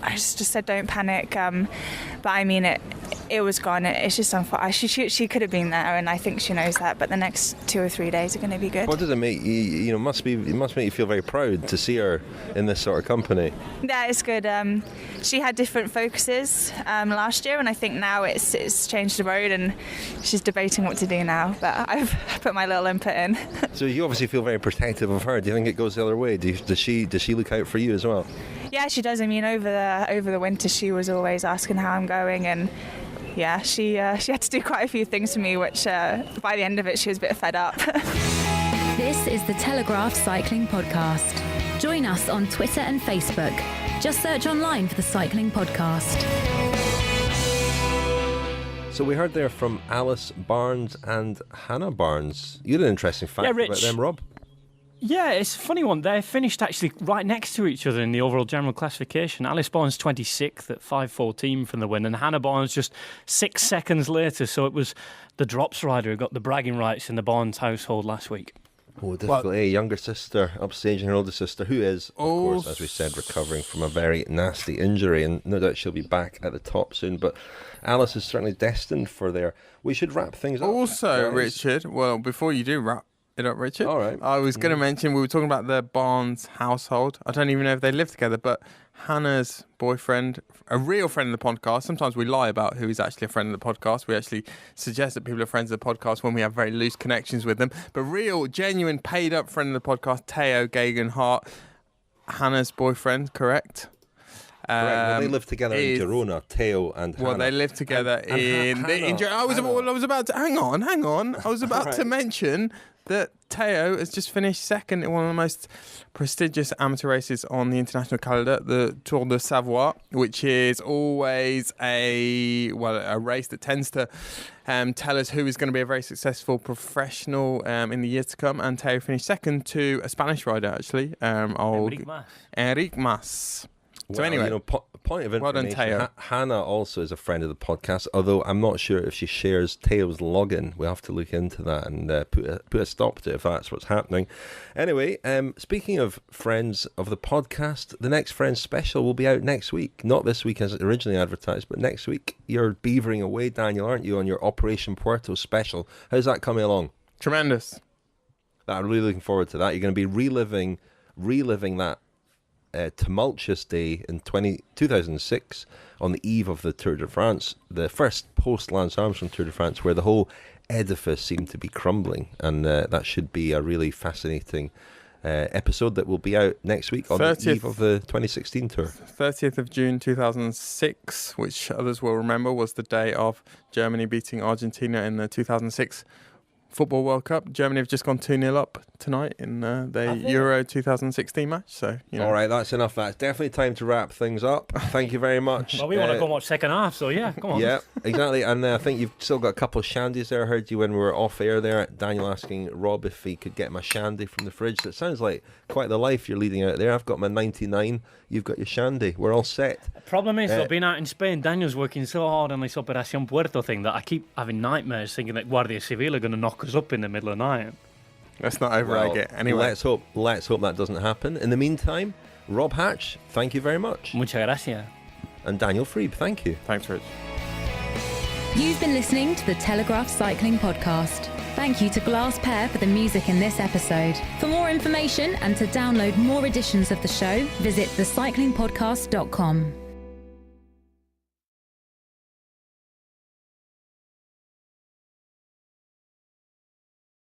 I just said, don't panic. But I mean, it was gone. It's just unfortunate. She could have been there, and I think she knows that. But the next 2 or 3 days are going to be good. What does it make you? It must make you feel very proud to see her in this sort of company. Yeah, it's good. She had different focuses last year, and I think now it's changed the road, and she's debating what to do now. But I've put my little input in. So you obviously feel very protective of her. Do you think it goes the other way? Does she look out for you as well? Yeah, she does. I mean, over the winter, she was always asking how I'm going, and yeah, she had to do quite a few things for me, which by the end of it, she was a bit fed up. This is the Telegraph Cycling Podcast. Join us on Twitter and Facebook. Just search online for the Cycling Podcast. So we heard there from Alice Barnes and Hannah Barnes. You had an interesting fact about them, Rob. Yeah, it's a funny one. They finished actually right next to each other in the overall general classification. Alice Bourne's 26th at 5:14 from the win, and Hannah Bourne's just 6 seconds later. So it was the drops rider who got the bragging rights in the Bourne's household last week. Oh, difficulty. Younger sister upstaging her older sister, who is, of course, as we said, recovering from a very nasty injury, and no doubt she'll be back at the top soon. But Alice is certainly destined for there. We should wrap things up. Also, guys. Richard, well, before you do wrap it up, Richard, all right. I was going to mention, we were talking about the Barnes household. I don't even know if they live together, but Hannah's boyfriend, a real friend of the podcast. Sometimes we lie about who is actually a friend of the podcast. We actually suggest that people are friends of the podcast when we have very loose connections with them. But real, genuine, paid up friend of the podcast, Tejay Gegenhardt, Hannah's boyfriend, correct? Correct. Well, they live together in Girona, Teo and Hannah. Well, they live together in I was about to hang on. I was about to mention that Teo has just finished second in one of the most prestigious amateur races on the international calendar, the Tour de Savoie, which is always a race that tends to tell us who is going to be a very successful professional in the years to come. And Teo finished second to a Spanish rider, actually, Enric Mas. So anyway, point of information, well done, Teo. Hannah also is a friend of the podcast, although I'm not sure if she shares Teo's login. We'll have to look into that and put a stop to it if that's what's happening. Anyway, speaking of friends of the podcast, the next Friends special will be out next week. Not this week as originally advertised, but next week. You're beavering away, Daniel, aren't you, on your Operation Puerto special? How's that coming along? Tremendous. I'm really looking forward to that. You're going to be reliving that tumultuous day in 2006 on the eve of the Tour de France, the first post-Lance Armstrong Tour de France, where the whole edifice seemed to be crumbling, and that should be a really fascinating episode that will be out next week on the eve of the 2016 Tour. 30th of June 2006, which others will remember, was the day of Germany beating Argentina in the 2006 Football World Cup. Germany have just gone 2-0 up tonight in the Euro 2016 match. So, all right, that's enough. That's definitely time to wrap things up. Thank you very much. Well, we want to go watch second half, so yeah, come on. Yeah, exactly. And I think you've still got a couple of shandies there. I heard you when we were off air there, Daniel asking Rob if he could get my shandy from the fridge. So it sounds like quite the life you're leading out there. I've got my 99. You've got your shandy. We're all set. The problem is, though, being out in Spain, Daniel's working so hard on this Operación Puerto thing that I keep having nightmares thinking that Guardia Civil are going to knock us up in the middle of the night. Let's not overegg it. Anyway, let's hope that doesn't happen. In the meantime, Rob Hatch, thank you very much. Muchas gracias. And Daniel Friebe, thank you. Thanks, Rich. You've been listening to the Telegraph Cycling Podcast. Thank you to Glass Pear for the music in this episode. For more information and to download more editions of the show, visit thecyclingpodcast.com.